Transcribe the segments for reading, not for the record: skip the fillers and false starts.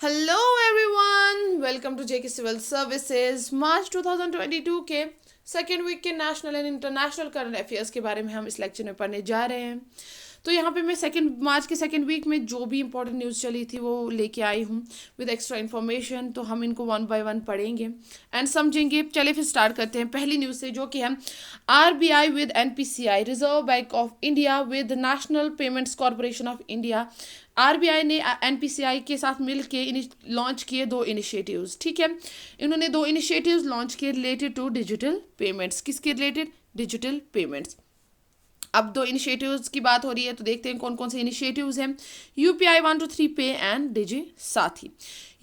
Hello everyone, welcome to JK civil services. March 2022 के second week के national and international current affairs के बारे में हम इस लेक्चर में पढ़ने जा रहे हैं। तो यहाँ पे मैं सेकेंड मार्च के सेकेंड वीक में जो भी इंपॉर्टेंट न्यूज़ चली थी वो लेके आई हूँ विद एक्स्ट्रा इन्फॉर्मेशन। तो हम इनको वन बाय वन पढ़ेंगे एंड समझेंगे। चलिए फिर स्टार्ट करते हैं पहली न्यूज़ से, जो कि हम RBI with NPCI, reserve bank of India with national payments corporation of India. RBI ने एनपीसीआई के साथ मिल के लॉन्च किए दो इनिशिएटिव्स। ठीक है, इन्होंने दो इनिशिएटिव्स लॉन्च किए रिलेटेड टू डिजिटल पेमेंट्स। किसके रिलेटेड? Digital payments. अब दो इनिशिएटिव्स की बात हो रही है तो देखते हैं कौन कौन से इनिशिएटिव्स हैं। यूपीआई 123 पे एंड डिजी साथी।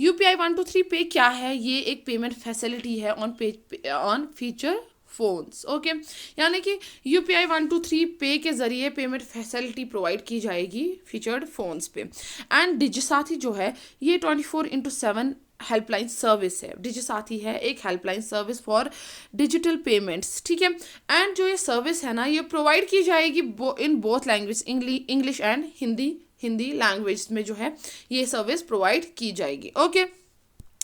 यूपीआई 123 पे क्या है? ये एक पेमेंट फैसिलिटी है ऑन फीचर फोन्स। ओके, यानी कि यूपीआई 123 पे के जरिए पेमेंट फैसिलिटी प्रोवाइड की जाएगी फीचर्ड फोन्स पे। एंड डिजी साथी जो है ये 24/7 हेल्पलाइन सर्विस है। डिजी साथी है एक helpline service for digital payments. ठीक है, एंड जो ये सर्विस है ना, ये प्रोवाइड की जाएगी in both language, English and Hindi language में जो है ये सर्विस प्रोवाइड की जाएगी। ओके,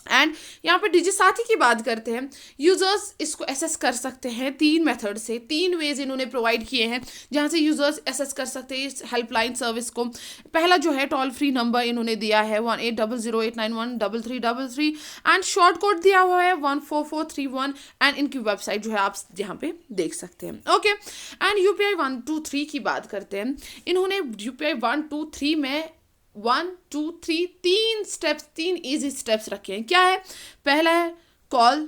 एंड यहाँ पे डिजी साथी की बात करते हैं। यूजर्स इसको एसेस कर सकते हैं तीन मेथड से, तीन वेज इन्होंने प्रोवाइड किए हैं जहाँ से यूजर्स एसेस कर सकते हैं इस हेल्पलाइन सर्विस को। पहला जो है टोल फ्री नंबर इन्होंने दिया है 1800891333 एंड शॉर्ट कोड दिया हुआ है 14431 एंड इनकी वेबसाइट जो है आप यहाँ पे देख सकते हैं। ओके, एंड यूपीआई 123 की बात करते हैं। इन्होंने यूपीआई 123 में 1 2 3 तीन स्टेप्स, तीन इजी स्टेप्स रखे हैं। क्या है? पहला है call,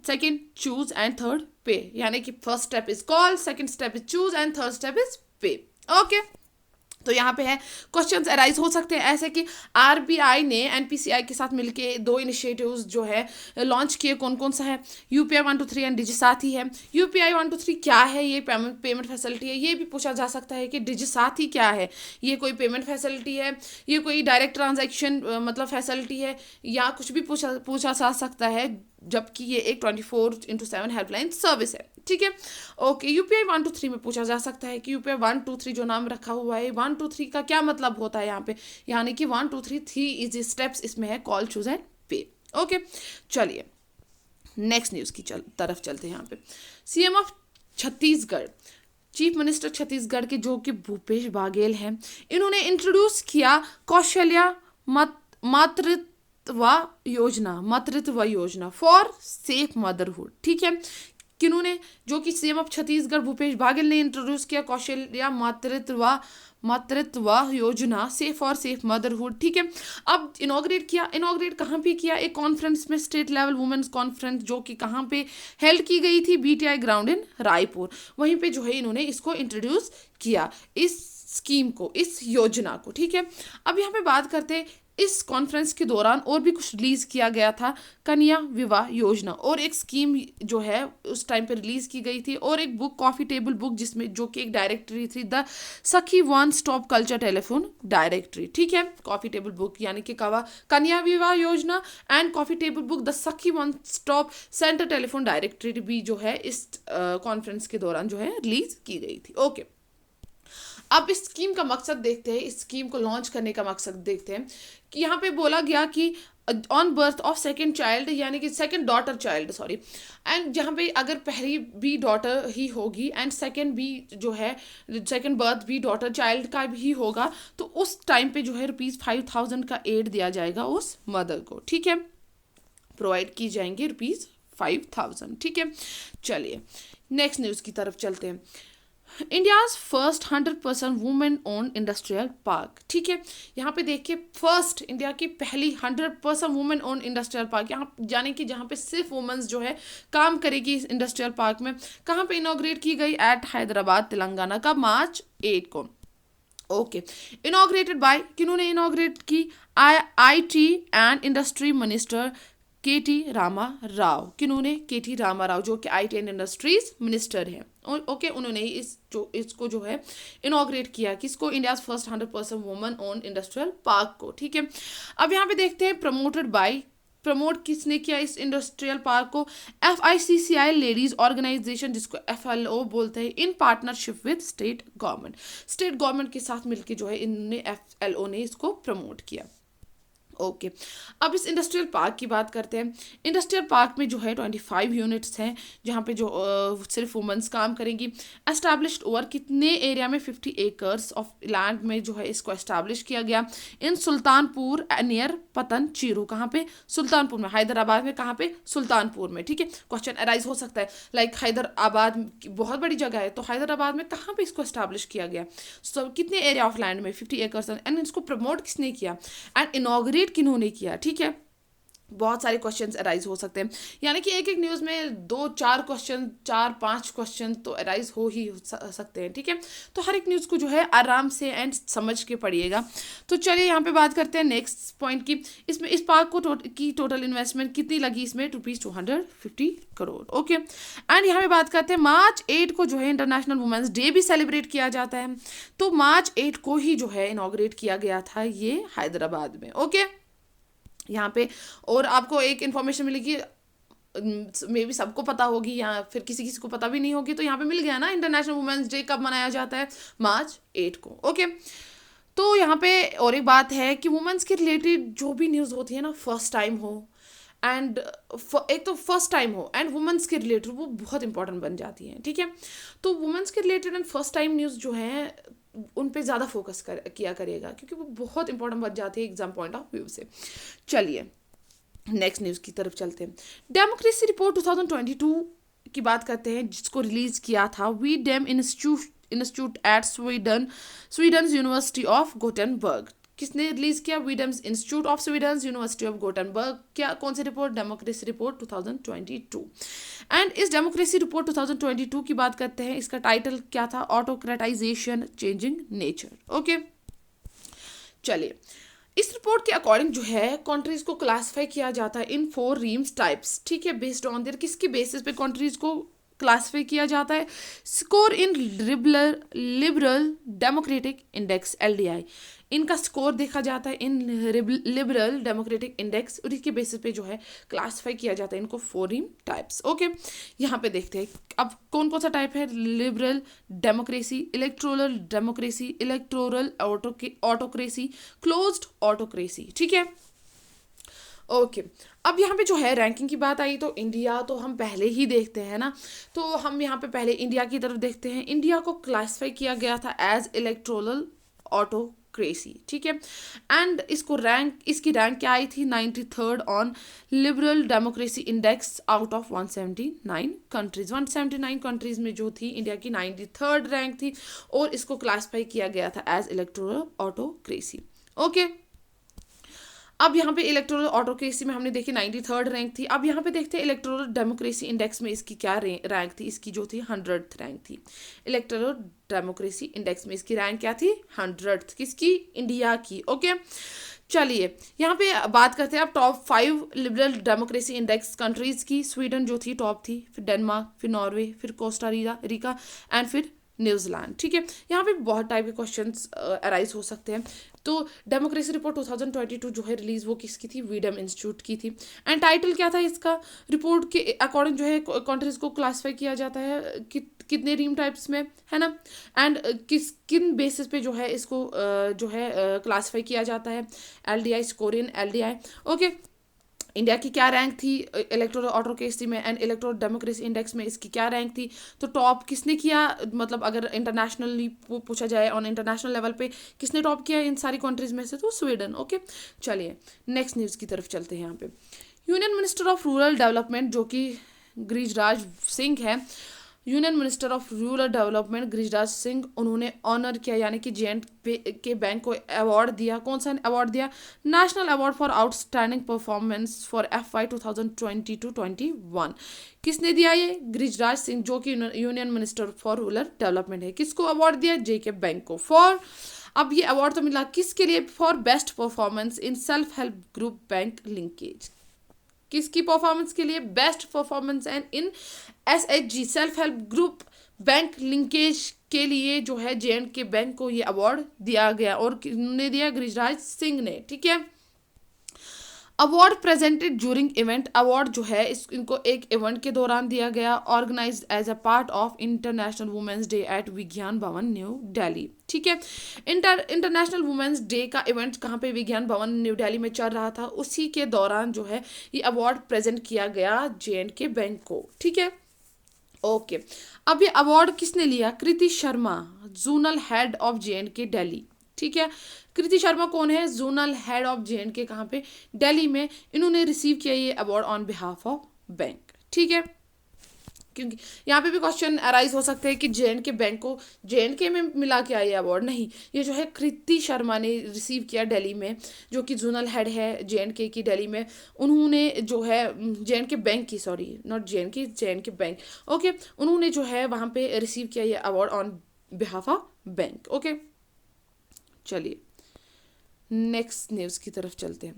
second choose and third पे। यानी कि first step is call, second step is choose and third step is पे। ओके, तो यहाँ पे है क्वेश्चंस अराइज हो सकते हैं ऐसे कि आरबीआई ने एनपीसीआई के साथ मिलके दो इनिशिएटिव्स जो है लॉन्च किए। कौन कौन सा है? यूपीआई 123 एंड डिजी साथी है। यूपीआई 123 क्या है? ये पेमेंट फैसिलिटी है। ये भी पूछा जा सकता है कि डिजी साथी क्या है? ये कोई पेमेंट फैसिलिटी है, ये कोई डायरेक्ट ट्रांजैक्शन मतलब फैसिलिटी है, या कुछ भी पूछा जा सकता है, जबकि ये एक 24/7 हेल्पलाइन सर्विस है। ठीक है, ओके। यूपीआई 123 में पूछा जा सकता है कि यूपीआई 123 जो नाम रखा हुआ है 123 का क्या मतलब होता है यहाँ पे? यानी कि 123 3 इजी स्टेप्स इसमें है, कॉल, चूज एंड पे। ओके, चलिए नेक्स्ट न्यूज़ की तरफ चलते हैं। यहाँ पे CM of Chhattisgarh, chief minister Chhattisgarh के जो कि भूपेश बाघेल हैं, इन्होंने इंट्रोड्यूस किया कौशल्या मातृत्व योजना फॉर सेफ मदरहुड। ठीक है, किन्होंने? जो कि सीएम ऑफ छत्तीसगढ़ भूपेश बाघेल ने इंट्रोड्यूस किया कौशल्या मातृत्व योजना से फॉर सेफ मदरहुड। ठीक है, अब इनॉग्रेट किया। इनॉग्रेट कहाँ पे किया? एक कॉन्फ्रेंस में, स्टेट लेवल वुमेन्स कॉन्फ्रेंस, जो कि कहाँ पे हेल्ड की गई थी? BTI ground in Raipur. वहीं पे जो है इन्होंने इसको इंट्रोड्यूस किया, इस स्कीम को, इस योजना को। ठीक है, अब यहाँ पे बात करते हैं इस कॉन्फ्रेंस के दौरान और भी कुछ रिलीज किया गया था, कन्या विवाह योजना, और एक स्कीम जो है उस टाइम पे रिलीज की गई थी, और एक बुक, कॉफी टेबल बुक, जिसमें जो कि एक डायरेक्टरी थी, the Sakhi one stop culture telephone directory. ठीक है, कॉफी टेबल बुक यानी कि Kanya Vivah Yojana and coffee table book the Sakhi one stop centre telephone directory भी जो है इस कॉन्फ्रेंस के दौरान जो है रिलीज की गई थी। ओके, अब इस स्कीम का मकसद देखते हैं, इस स्कीम को लॉन्च करने का मकसद देखते हैं कि यहाँ पे बोला गया कि on birth of second child, यानी कि second daughter child, sorry, and जहाँ पे अगर पहली भी डॉटर ही होगी एंड सेकंड भी जो है सेकंड बर्थ भी डॉटर चाइल्ड का भी होगा, तो उस टाइम पे जो है ₹5000 का एड दिया जाएगा उस मदर को। ठीक है, प्रोवाइड की जाएंगे ₹5000। ठीक है, चलिए नेक्स्ट न्यूज़ की तरफ चलते हैं। India's first 100% women own industrial park. ठीक है, यहाँ पे देखिए फर्स्ट, इंडिया की पहली 100% वुमेन ओन इंडस्ट्रियल पार्क, यहाँ यानी कि जहाँ पे सिर्फ वुमेन्स जो है काम करेगी इस इंडस्ट्रियल पार्क में। कहाँ पे इनॉग्रेट की गई? एट हैदराबाद, तेलंगाना का March 8 को। ओके, इनॉग्रेटेड बाय, किन्होंने इनॉग्रेट की? आईटी एंड इंडस्ट्री मिनिस्टर केटी रामा राव। किन्होंने? केटी रामा राव, जो कि आईटी एंड इंडस्ट्रीज मिनिस्टर हैं। ओके, उन्होंने इसको जो है इनॉग्रेट किया, किसको? India's first 100% women own industrial park को। ठीक है, अब यहाँ पे देखते हैं प्रमोट किसने किया इस इंडस्ट्रियल पार्क को? FICCI लेडीज ऑर्गेनाइजेशन, जिसको FLO बोलते हैं, in partnership with state government के साथ मिलकर जो है इन्होंने FLO ने इसको प्रमोट किया। ओके अब इस इंडस्ट्रियल पार्क की बात करते हैं। इंडस्ट्रियल पार्क में जो है 25 यूनिट्स हैं जहाँ पे जो सिर्फ वुमेंस काम करेंगी। एस्टैब्लिश्ड ओवर कितने एरिया में 50 एकर्स ऑफ लैंड में जो है इसको एस्टैब्लिश किया गया। इन सुल्तानपुर नियर पतन चीरू, कहाँ पे? सुल्तानपुर में। हैदराबाद में कहाँ पे? सुल्तानपुर में। ठीक है, क्वेश्चन अराइज हो सकता है लाइक हैदराबाद बहुत बड़ी जगह है तो हैदराबाद में कहाँ पे इसको एस्टैब्लिश किया गया। सो कितने एरिया ऑफ लैंड में? 50 एकर्स। एंड इसको प्रमोट किसने किया एंड इनॉग्रेट किन्होंने किया। ठीक है, बहुत सारे क्वेश्चंस अराइज हो सकते हैं, यानी कि एक एक न्यूज़ में 2-4 क्वेश्चन, 4-5 क्वेश्चन तो अराइज हो ही सकते हैं। ठीक है, तो हर एक न्यूज़ को जो है आराम से एंड समझ के पढ़िएगा। तो चलिए यहाँ पे बात करते हैं नेक्स्ट पॉइंट की। इसमें इस पार्क को की टोटल इन्वेस्टमेंट कितनी लगी इसमें? ₹250 करोड़। ओके, एंड यहाँ पे बात करते हैं March 8 को जो है इंटरनेशनल वुमेंस डे भी सेलिब्रेट किया जाता है। तो March 8 को ही जो है इनॉग्रेट किया गया था ये हैदराबाद में। ओके, यहाँ पे और आपको एक इन्फॉर्मेशन मिलेगी, मे बी सबको पता होगी या फिर किसी किसी को पता भी नहीं होगी, तो यहाँ पे मिल गया ना इंटरनेशनल वुमेन्स डे कब मनाया जाता है? March 8 को। ओके, तो यहाँ पे और एक बात है कि वुमेन्स के रिलेटेड जो भी न्यूज़ होती है ना, फर्स्ट टाइम हो एंड एक तो फर्स्ट टाइम हो एंड वुमेन्स के रिलेटेड, वो बहुत इंपॉर्टेंट बन जाती हैं। ठीक है, तो वुमेन्स के related and first time news जो है उन पे ज़्यादा फोकस किया करेगा क्योंकि वो बहुत इंपॉर्टेंट बन जाती है एग्जाम पॉइंट ऑफ व्यू से। चलिए नेक्स्ट न्यूज़ की तरफ चलते हैं। डेमोक्रेसी रिपोर्ट 2022 की बात करते हैं जिसको रिलीज किया था V Dem institute at Sweden university of Gothenburg. किसने रिलीज किया? V Dem's institute of Sweden university of Gothenburg. क्या कौन सी रिपोर्ट? Democracy report 2022। एंड इस डेमोक्रेसी रिपोर्ट 2022 की बात करते हैं, इसका टाइटल क्या था? Autocratisation changing nature. ओके, चलिए इस रिपोर्ट के अकॉर्डिंग जो है कंट्रीज को क्लासिफाई किया जाता है इन 4 रीम्स टाइप्स। ठीक है, बेस्ड ऑन देयर, किसके बेसिस पे कंट्रीज को क्लासिफाई किया जाता है? Score in liberal democratic index LDI, इनका स्कोर देखा जाता है इन लिबरल डेमोक्रेटिक इंडेक्स और इसके बेसिस पे जो है क्लासिफाई किया जाता है इनको 4 रीम टाइप्स। ओके, यहाँ पे देखते हैं अब कौन कौन सा टाइप है। Liberal democracy, electoral democracy, electoral autocracy, closed autocracy. ठीक है, ओके अब यहाँ पे जो है रैंकिंग की बात आई तो इंडिया तो हम पहले ही देखते हैं ना, तो हम यहाँ पे पहले इंडिया की तरफ देखते हैं। इंडिया को क्लासिफाई किया गया था एज इलेक्टोरल ऑटोक्रेसी। ठीक है, एंड इसकी रैंक क्या आई थी? 93rd on liberal democracy index out of 179 countries. 179 countries में जो थी इंडिया की 93rd रैंक थी और इसको क्लासिफाई किया गया था एज इलेक्टोरल ऑटोक्रेसी। ओके, अब यहाँ पे इलेक्टोरल ऑटोक्रेसी में हमने देखी 93rd रैंक थी। अब यहाँ पे देखते हैं इलेक्टोरल डेमोक्रेसी इंडेक्स में इसकी क्या रैंक थी? इसकी जो थी 100th रैंक थी। इलेक्टोरल डेमोक्रेसी इंडेक्स में इसकी रैंक क्या थी? 100th। किसकी? इंडिया की। ओके, चलिए यहाँ पे बात करते हैं अब top 5 liberal democracy index countries की। स्वीडन जो थी टॉप थी, फिर डेनमार्क, फिर नॉर्वे, फिर कोस्टा रिका एंड फिर न्यूजीलैंड। ठीक है, यहाँ पे बहुत टाइप के क्वेश्चंस अराइज हो सकते हैं। तो डेमोक्रेसी रिपोर्ट 2022 जो है रिलीज वो किसकी थी? वीडम इंस्टीट्यूट की थी। एंड टाइटल क्या था इसका? रिपोर्ट के अकॉर्डिंग जो है कंट्रीज को क्लासिफाई किया जाता है कितने रीम टाइप्स में, है ना, एंड किन बेसिस पे जो है इसको जो है क्लासिफाई किया जाता है। LDI, score in LDI। Okay, India की क्या रैंक थी इलेक्टोरल ऑटोक्रेसी में एंड इलेक्टोरल डेमोक्रेसी इंडेक्स में इसकी क्या रैंक थी? तो टॉप किसने किया, मतलब अगर इंटरनेशनली पूछा जाए ऑन इंटरनेशनल लेवल पे किसने टॉप किया इन सारी कंट्रीज में से? तो स्वीडन। ओके, चलिए नेक्स्ट न्यूज़ की तरफ चलते हैं। यहाँ पे union minister of rural development जो कि गिरिराज सिंह है, union minister of rural development Giriraj Singh, उन्होंने ऑनर किया यानी कि J&K बैंक को अवार्ड दिया। कौन सा अवार्ड दिया? National award for outstanding performance for FY 2020-21। किसने दिया ये? गिरिराज सिंह जो कि union minister for rural development है। किसको अवार्ड दिया? JK बैंक को। फॉर अब ये अवार्ड तो मिला किसके लिए? For best performance in self help group bank linkage. किसकी परफॉर्मेंस के लिए? Best performance and in SHG self help group bank linkage के लिए जो है J&K बैंक को ये अवार्ड दिया गया और किसने दिया? गिरिराज सिंह ने। ठीक है, award presented during event, award जो है इनको एक इवेंट के दौरान दिया गया, organised as a part of international women's day at Vigyan Bhavan New Delhi. ठीक है, इंटरनेशनल वुमेन्स डे का इवेंट कहाँ पे, विज्ञान भवन न्यू दिल्ली में चल रहा था, उसी के दौरान जो है ये अवार्ड प्रेजेंट किया गया J&K बैंक को। ठीक है, ओके। अब ये अवार्ड किसने लिया, Kriti Sharma, zonal head of J&K Delhi. ठीक है, कृति शर्मा कौन है, जोनल हेड ऑफ J&K कहाँ पे, दिल्ली में। इन्होंने रिसीव किया ये award on behalf of bank. ठीक है, क्योंकि यहाँ पे भी क्वेश्चन अराइज हो सकते हैं कि J&K बैंक को J&K में मिला क्या ये अवार्ड, नहीं, ये जो है कृति शर्मा ने रिसीव किया दिल्ली में, जो कि जोनल हेड है J&K की दिल्ली में। उन्होंने जो है J&K बैंक की, sorry not J&K bank, okay, उन्होंने जो है वहाँ पे रिसीव किया ये award on behalf of bank. Okay, चलिए नेक्स्ट न्यूज़ की तरफ चलते हैं।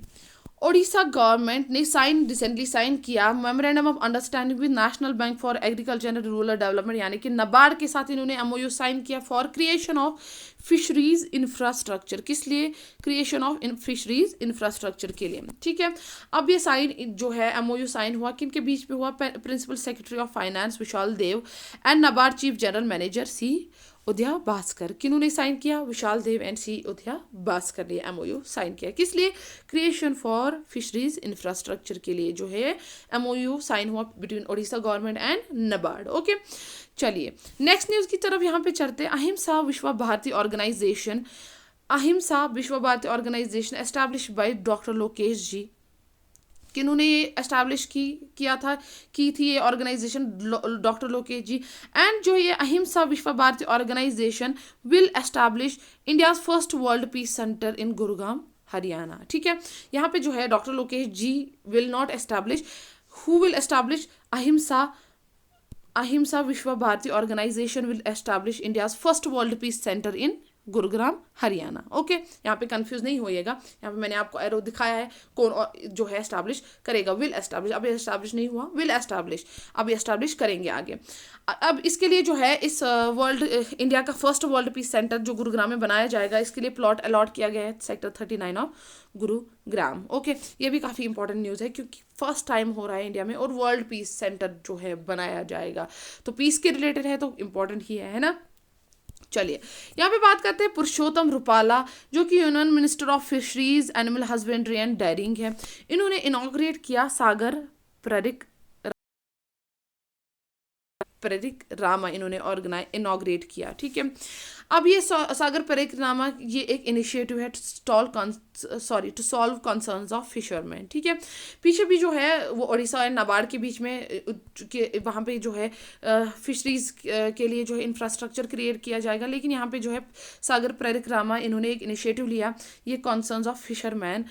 ओडिशा गवर्नमेंट ने रिसेंटली साइन किया memorandum of understanding with national bank for agriculture and rural development, यानी कि नाबार्ड के साथ इन्होंने MOU साइन किया for creation of fisheries infrastructure. किस लिए, क्रिएशन ऑफ फिशरीज इंफ्रास्ट्रक्चर के लिए। ठीक है, अब ये साइन जो है MOU साइन हुआ किन के बीच में हुआ, principal secretary of finance Vishal Dev and NABARD chief general manager C Udaya Bhaskar. किन्होंने sign किया, विशाल देव एंड C उदया भास्कर ने MOU साइन किया। किस लिए, क्रिएशन फॉर फिशरीज इंफ्रास्ट्रक्चर के लिए जो है MOU साइन हुआ between Odisha government and NABARD. Okay, चलिए नेक्स्ट न्यूज़ की तरफ यहाँ पे चलते हैं। अहिंसा Vishwa Bharati organisation, Ahimsa Vishwa Bharati organisation establish by doctor Lokesh ji. किन्होंने ये एस्टैब्लिश किया था, की थी ये organisation, doctor Lokesh ji. And जो ये Ahimsa Vishwa Bharati organisation will establish India's first world peace centre in Gurugram Haryana. ठीक है, यहाँ पे जो है doctor Lokesh ji will not establish, who will establish, Ahimsa Vishwa Bharati organisation will establish India's first world peace centre in Gurugram Haryana. Okay, यहाँ पे कंफ्यूज नहीं होइएगा, यहाँ पे मैंने आपको एरो दिखाया है कौन जो है एस्टैब्लिश करेगा, विल एस्टैब्लिश, अब एस्टैब्लिश नहीं हुआ, विल एस्टैब्लिश, अब एस्टैब्लिश करेंगे आगे। अब इसके लिए जो है इस वर्ल्ड इंडिया का फर्स्ट वर्ल्ड पीस सेंटर जो गुरुग्राम में बनाया जाएगा, इसके लिए प्लॉट अलॉट किया गया है सेक्टर 39 ऑफ गुरुग्राम। ओके, ये भी काफ़ी इंपॉर्टेंट न्यूज़ है क्योंकि फर्स्ट टाइम हो रहा है इंडिया में और वर्ल्ड पीस सेंटर जो है बनाया जाएगा, तो पीस के रिलेटेड है तो इम्पोर्टेंट ही है ना। चलिए यहाँ पे बात करते हैं पुरुषोत्तम रुपाला, जो कि union minister of fisheries animal husbandry and dairying है। इन्होंने इनॉग्रेट किया सागर परिक्रमा, इन्होंने इनॉग्रेट किया। ठीक है, अब ये सागर परिक्रमा ये एक इनिशिएटिव है to solve concerns of fisherman. ठीक है, पीछे भी जो है वो उड़ीसा एंड नाबार्ड के बीच में वहाँ पे जो है फिशरीज के लिए जो है इंफ्रास्ट्रक्चर क्रिएट किया जाएगा, लेकिन यहाँ पे जो है सागर परिक्रमा इन्होंने एक इनिशिएटिव लिया, ये कंसर्न्स ऑफ फिशरमैन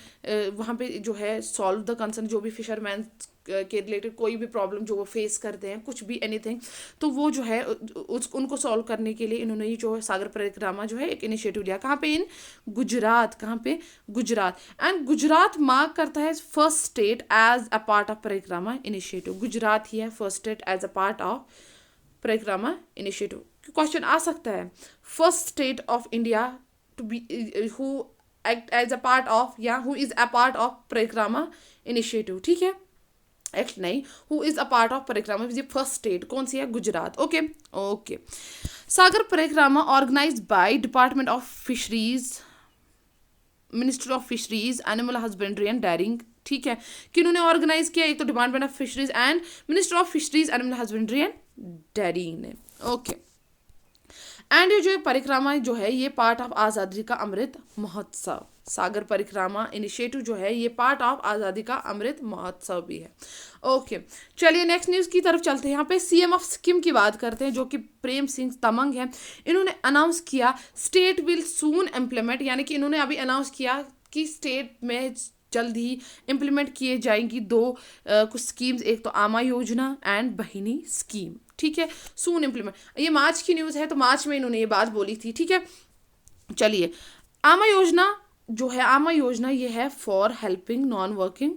वहाँ पे जो है सॉल्व द कंसर्न, जो भी फिशरमैन के रिलेटेड कोई भी प्रॉब्लम जो वो फेस करते हैं, कुछ भी एनीथिंग, तो वो जो है उनको सॉल्व करने के लिए इन्होंने ये जो सागर परिक्रमा जो है एक इनिशिएटिव लिया। कहाँ पे, इन गुजरात, कहाँ पे, गुजरात। एंड गुजरात मार्क करता है first state as a part of Parikrama initiative. Gujarat ही है first state as a part of Parikrama initiative. Question आ सकता है, first state of India to be who act as a part of, या who is a part of Parikrama initiative. ठीक है, act नहीं, who is a part of Parikrama, first state कौन सी है, Gujarat. Okay okay, Sagar Parikrama organised by department of fisheries, ministry of fisheries animal husbandry and dairying. ठीक है, किन्होंने ऑर्गेनाइज किया, एक तो department of fisheries and ministry of fisheries animal husbandry and dairying ने। ओके, एंड ये जो परिक्रमा जो है ये पार्ट ऑफ आज़ादी का अमृत महोत्सव, सागर परिक्रमा इनिशिएटिव जो है ये पार्ट ऑफ आज़ादी का अमृत महोत्सव भी है। ओके, चलिए नेक्स्ट न्यूज़ की तरफ चलते हैं। यहाँ पे CM ऑफ सिक्किम की बात करते हैं, जो कि प्रेम सिंह तमंग है। इन्होंने अनाउंस किया स्टेट विल सून इम्प्लीमेंट, यानी कि इन्होंने अभी अनाउंस किया कि स्टेट में जल्द ही इम्प्लीमेंट किए जाएंगी कुछ स्कीम्स, एक तो आमा योजना एंड बहिनी स्कीम। ठीक है, सून इम्प्लीमेंट, ये मार्च की न्यूज़ है, तो मार्च में इन्होंने ये बात बोली थी। ठीक है, चलिए आमा योजना जो है, आमा योजना ये है for helping non working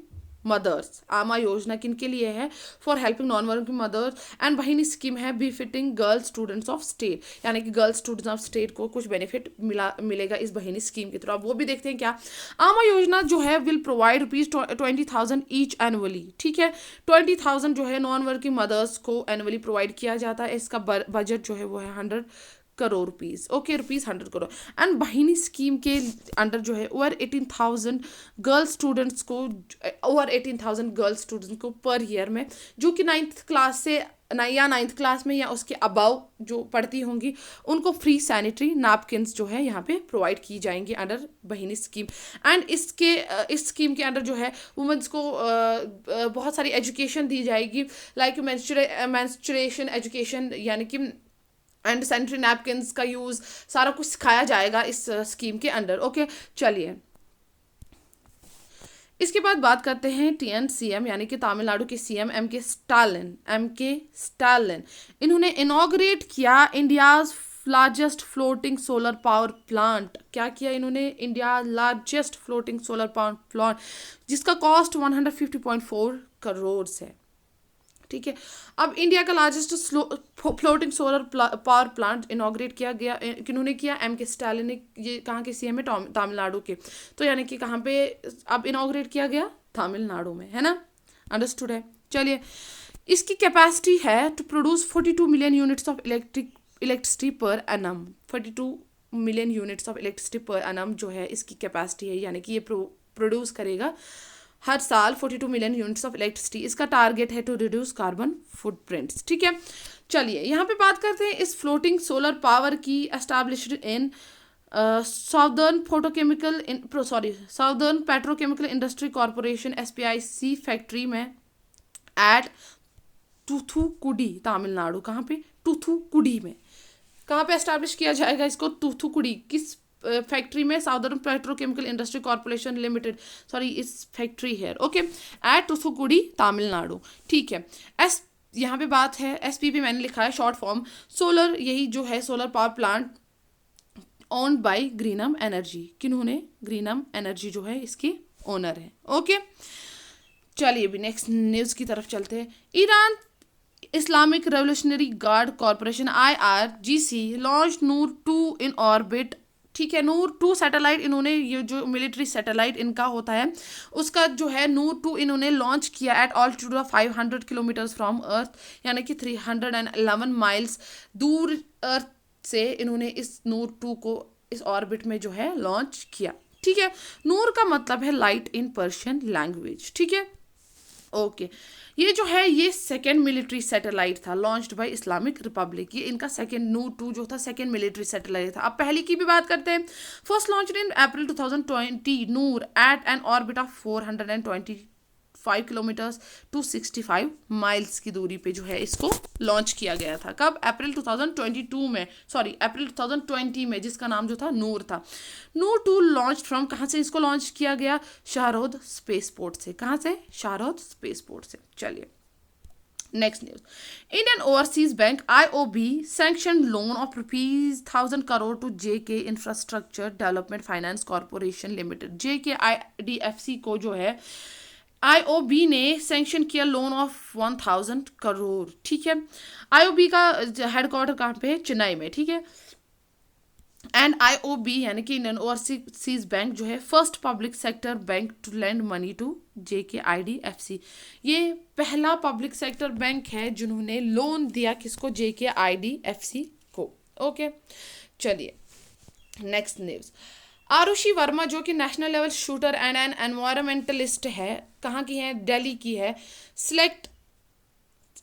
mothers. आमा योजना किनके लिए है? For helping non working mothers. And बहिनी स्कीम है benefiting girl students of state, यानी कि गर्ल स्टूडेंट्स ऑफ स्टेट को कुछ बेनिफिट मिलेगा इस बहिनी स्कीम के थ्रू। अब वो भी देखते हैं क्या। आमा योजना जो है विल प्रोवाइड ₹20,000 ईच एनुअली, ठीक है। 20,000 जो है नॉन वर्किंग मदर्स को एनुअली प्रोवाइड किया जाता है। इसका बजट जो है वो है 100 crore rupees, okay, rupees 100 crore. And बहिनी स्कीम के अंडर जो है ओवर 18,000 गर्ल स्टूडेंट्स को पर ईयर में, जो कि 9th क्लास से या 9th क्लास में या उसके अबव जो पढ़ती होंगी, उनको फ्री सैनिटरी नैपकिन्स जो है यहाँ पे प्रोवाइड की जाएंगी अंडर बहिनी स्कीम। एंड इस स्कीम के अंडर जो है वुमेंस को बहुत सारी एजुकेशन दी जाएगी, लाइक मेंस्ट्रुएशन एजुकेशन, यानी कि एंड सैनिटरी नैपकिन्स का यूज़, सारा कुछ सिखाया जाएगा इस स्कीम के अंडर, ओके। चलिए इसके बाद बात करते हैं TNCM यानी कि तमिलनाडु के CM MK स्टालिन। इन्होंने इनॉग्रेट किया India's largest floating solar power plant. क्या किया इन्होंने? India largest floating solar power plant, जिसका कॉस्ट 150.4 करोड़ है, ठीक है। अब इंडिया का largest floating solar power plant inaugurate किया गया, किन्होंने किया? MK स्टालिन ने। ये कहाँ के CM है? तमिलनाडु के। तो यानी कि कहाँ पे अब इनॉग्रेट किया गया? तमिलनाडु में, है ना। अंडरस्टूड है। चलिए इसकी कैपेसिटी है to produce 42 million units of electricity per annum. 42 million units of electricity per annum जो है इसकी कैपेसिटी है, यानी कि ये प्रोड्यूस करेगा हर साल 42 मिलियन यूनिट्स ऑफ इलेक्ट्रिसिटी। इसका टारगेट है टू रिड्यूस कार्बन फुटप्रिंट्स, ठीक है। चलिए यहाँ पे बात करते हैं इस फ्लोटिंग सोलर पावर की। Established in southern petrochemical industry corporation SPIC factory में एट टूथुकुडी, तमिलनाडु। कहाँ पे? टूथुकुडी में। कहाँ पे एस्टैब्लिश किया जाएगा इसको? टूथुकुडी। किस फैक्ट्री में? Southern petrochemical industry corporation limited, sorry इस फैक्ट्री है, ओके, एट टूथुकुडी, तमिलनाडु, ठीक है। यहाँ पे बात है SPP मैंने लिखा है शॉर्ट फॉर्म। सोलर, यही जो है solar power plant owned by Greenam energy. किन्होंने? ग्रीनम एनर्जी जो है इसकी ओनर है, ओके। चलिए अभी नेक्स्ट न्यूज़ की तरफ चलते हैं। Iran Islamic revolutionary guard corporation IRGC launch Noor 2 in orbit, ठीक है। नूर 2 सैटेलाइट इन्होंने, ये जो मिलिट्री सैटेलाइट इनका होता है, उसका जो है नूर 2 इन्होंने लॉन्च किया at altitude of 500 kilometres from earth, यानी कि 311 माइल्स दूर अर्थ से इन्होंने इस नूर 2 को इस ऑर्बिट में जो है लॉन्च किया, ठीक है। नूर का मतलब है लाइट इन पर्शियन लैंग्वेज, ठीक है, ओके। ये जो है ये सेकेंड मिलिट्री सैटेलाइट था लॉन्च्ड बाय इस्लामिक रिपब्लिक। ये इनका सेकेंड नूर 2 जो था सेकेंड मिलिट्री सैटेलाइट था। अब पहली की भी बात करते हैं। First launched in April 2020 Noor at an orbit of 425 kilometres 265 miles की दूरी पे जो है इसको लॉन्च किया गया था। कब? अप्रैल 2022 में, सॉरी अप्रैल 2020 में, जिसका नाम जो था नूर था। नूर 2 लॉन्च फ्रॉम, कहाँ से इसको लॉन्च किया गया? शाहरोद स्पेस पोर्ट से। कहाँ से? शाहरोद स्पेस पोर्ट से। चलिए next news. Indian overseas bank IOB sanction loan of ₹1000 crore to JK infrastructure development finance corporation limited. JK IDFC को जो है IOB ने सैंक्शन किया लोन ऑफ 1000 करोड़, ठीक है। IOB का हेडक्वार्टर कहाँ पे है? चेन्नई में, ठीक है। एंड IOB यानी कि इंडियन ओवरसीज बैंक जो है first public sector bank to lend money to JK IDFC। ये पहला पब्लिक सेक्टर बैंक है जिन्होंने लोन दिया किसको? JK IDFC को, ओके। चलिए नेक्स्ट न्यूज। आरुषि वर्मा जो कि national level shooter and an environmentalist है, कहाँ की है? दिल्ली की है।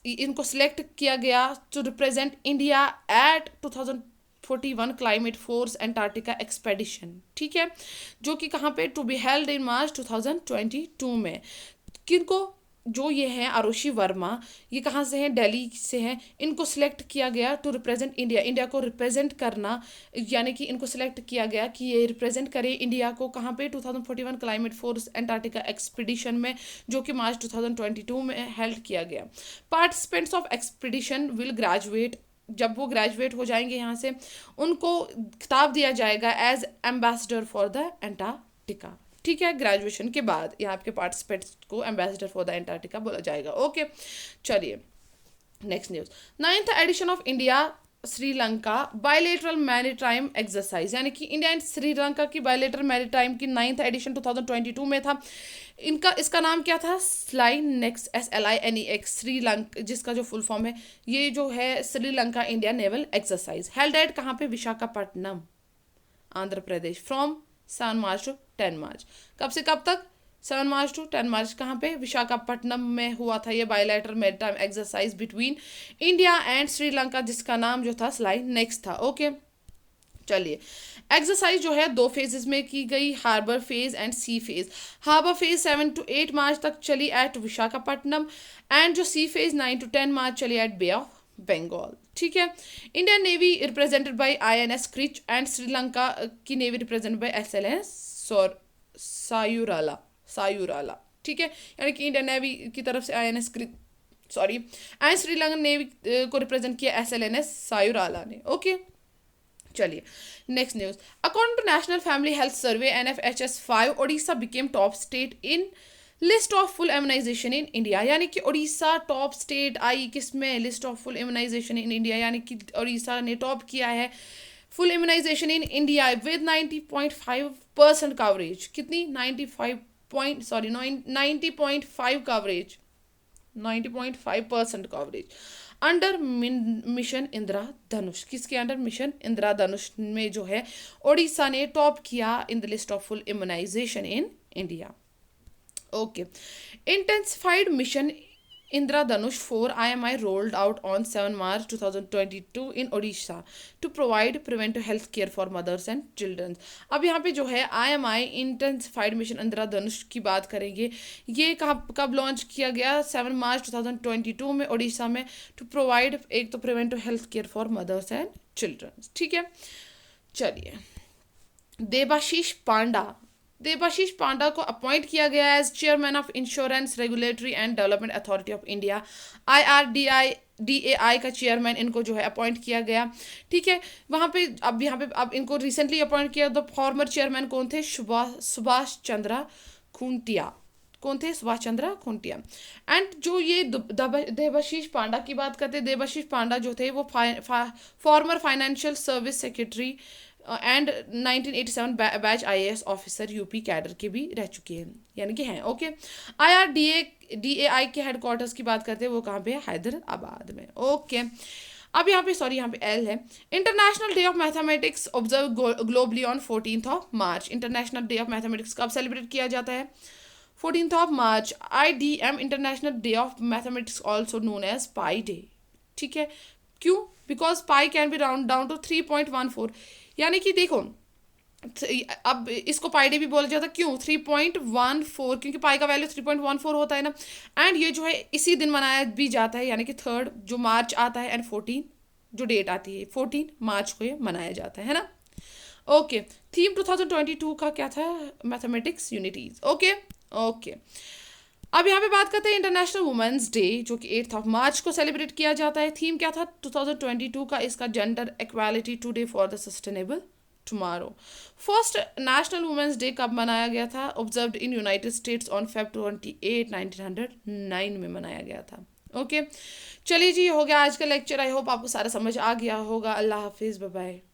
इनको सिलेक्ट किया गया to represent India at 2041 climate force Antarctica expedition, ठीक है, जो कि कहाँ पे? To be held in March 2022 में। किनको? जो ये हैं आरुषि वर्मा, ये कहाँ से हैं? दिल्ली से हैं। इनको सिलेक्ट किया गया टू रिप्रेजेंट इंडिया, इंडिया को रिप्रेजेंट करना, यानी कि इनको सिलेक्ट किया गया कि ये रिप्रेजेंट करे इंडिया को। कहाँ पे? 2041 क्लाइमेट फोर्स एंटार्क्टिका एक्सपीडिशन में, जो कि मार्च 2022 में हेल्ड किया गया। Participants of expedition will graduate, जब वो ग्रेजुएट हो जाएंगे यहाँ से, उनको खिताब दिया जाएगा as ambassador for the Antarctica, ठीक है, ग्रेजुएशन के बाद यहाँ आपके पार्टिसिपेंट्स को एम्बेसडर फॉर द एंटार्क्टिका बोला जाएगा। ओके, चलिए next news. 9th edition of India Sri Lanka bilateral maritime exercise, यानी कि इंडिया एंड श्रीलंका की बायलेटरल मैरीटाइम की 9th एडिशन 2022 में था। इसका नाम क्या था? SLINEX, SLINEX श्रीलंका, जिसका जो फुल फॉर्म है ये जो है Sri Lanka India naval exercise. Held at कहाँ पे? Visakhapatnam, Andhra Pradesh, from 7 March two 10 मार्च। कब से कब तक? 7 मार्च टू 10 मार्च। कहाँ पे? विशाखापट्टनम में हुआ था ये bilateral maritime exercise between India and Sri Lanka, जिसका नाम जो था SLINEX था। ओके, चलिए एक्सरसाइज जो है 2 फेजेस में की गई, harbour phase and sea phase. Harbour phase 7 to 8 मार्च तक चली एट विशाखापट्टनम, एंड जो सी फेज 9 to 10 मार्च चली एट बे ऑफ बंगाल। ठीक है, Indian navy represented by INS क्रिच and Sri Lanka की navy represented by SLS Sayurala. ठीक है, यानी कि इंडियन नेवी की तरफ से INS क्रिच एंड श्रीलंकन नेवी को रिप्रेजेंट किया SLNS सायुराला ने। ओके, चलिए next news. According to national family health survey NFHS 5, Odisha became top state in list of full immunisation in India, यानी कि उड़ीसा टॉप स्टेट आई किसमें? List of full immunisation in India, यानी कि उड़ीसा ने टॉप किया है full immunisation in India with 90.5% coverage. कितनी? 90.5 coverage, 90.5% coverage under mission Indira धनुष। किसके अंडर? मिशन इंदिरा धनुष में जो है ओडिशा ने टॉप किया in the list of full immunisation in India. Okay, intensified mission Indradhanush 4 IMI rolled out on 7 March 2022 in Odisha to provide preventive health care for mothers and children। अब यहाँ पे जो है IMI इंटेंसिफाइड मिशन इंदिरा धनुष की बात करेंगे। ये कब लॉन्च किया गया? 7 मार्च 2022 में ओडिशा में, टू प्रोवाइड एक तो preventive health care for mothers and children. ठीक है, चलिए देबाशीष पांडा को अपॉइंट किया गया as chairman of insurance regulatory and development authority of India, IRDAI का चेयरमैन इनको जो है अपॉइंट किया गया। ठीक है, वहाँ पे अब इनको रिसेंटली अपॉइंट किया। द फॉर्मर चेयरमैन कौन थे? सुभाष चंद्रा खुंटिया। कौन थे? सुभाष चंद्रा खुंटिया। एंड जो ये देबाशीष पांडा की बात करते हैं, देबाशीष पांडा जो थे वो farmer financial service secretary and 1987 batch IAS officer UP cadre के भी रह चुके हैं, यानी कि हैं। ओके, IRDAI के हेडक्वार्टर्स की बात करते हैं, वो कहाँ पे है? हैदराबाद में। ओके, अब यहाँ पे L है। International day of mathematics observe globally on 14th March. International day of mathematics कब सेलिब्रेट किया जाता है? 14th March. IDM international day of mathematics also known as pi day. ठीक है, क्यों? Because pi can be round down to 3.14, यानी कि देखो अब इसको पाई डे भी बोला जाता है। क्यों? 3.14, क्योंकि पाई का वैल्यू 3.14 होता है ना। एंड ये जो है इसी दिन मनाया भी जाता है, यानी कि 3rd जो मार्च आता है, एंड 14 जो डेट आती है 14 मार्च को ये मनाया जाता है ना। ओके, थीम 2022 का क्या था? Mathematics unities. ओके, अब यहाँ पे बात करते हैं इंटरनेशनल वुमेन्स डे, जो कि 8th मार्च को सेलिब्रेट किया जाता है। थीम क्या था 2022 का इसका? Gender equality today for the sustainable tomorrow. First national women's day कब मनाया गया था? Observed in United States on Feb 28, 1909 में मनाया गया था। ओके, चलिए जी, हो गया आज का लेक्चर। आई होप आपको सारा समझ आ गया होगा। अल्लाह हाफिज़, बाय बाय।